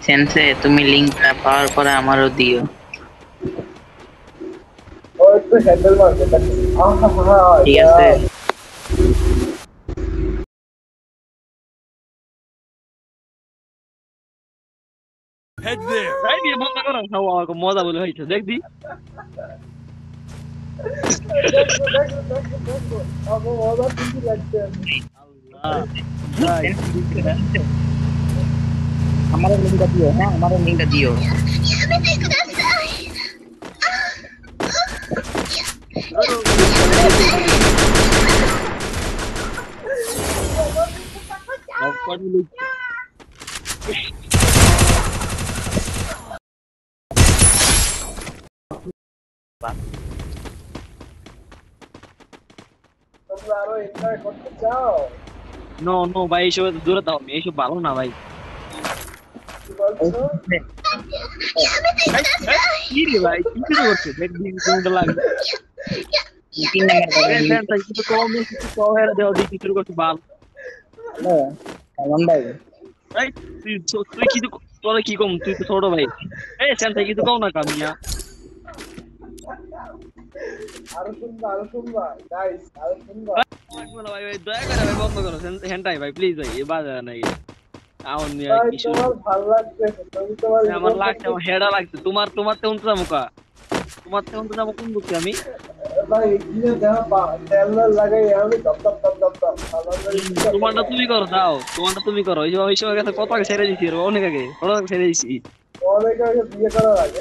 সেন্সে তুমি লিংকটা পাওয়ার পরে আমারও দিও। ও একটু হ্যান্ডেল মারবে তাকে। আহা ঠিক আছে। Head there. তাই দিয়ে বন্ধ করো খাওয়া মজা বলে হয়েছে দেখ দি দেখো দেখো দেখো দেখো আমার মজা কিন্তু লাগছে। আল্লাহ ভাই আমারও লিংকটা দিও, হ্যাঁ আমারও লিংকটা দিও। তোমরা আরো এনজয় করতে চাও? নো নো ভাই এইসব দূরে দাও এইসব ভালো না ভাই কি বলছো? কি রে ভাই কি শুরু করছে দেখ দিন কোনটা লাগে তিন নাম্বার এই ফ্যানটা কিছু কম কিছু কম এর দেও দি কি শুরু করছে বাল হ্যালো সালমান ভাই। ভাই তুই কি তোরা কি কম তুই তো ছোট ভাই এই ফ্যানটা কিছু কম না কামিয়া আরো শুনবা গাইস, আরো শুনবা। ভাই ভাই দয়া করে ভাই বন্ধ করো হ্যান্ডাই ভাই প্লিজ ভাই এ বাজা নাই আউন নিয়ে ভাই কিছু তোমার ভালো লাগছে, তুমি তোমার আমার লাগছে আমার হেডা লাগছে তোমার তেমন তো মুকা তোমার তেমন তো যাবো কোন দুঃখে আমি ভাই এখানে দেখা তেল লাগাই আমি দপ দপ দপ দপ দপ তোমারটা তুমি করো দাও তোমারটা তুমি করো ওই সময় গেছে কত আগে ছেড়ে দিছি অনেক আগে ছেড়ে দিছি অনেক আগে বিয়ে করার আগে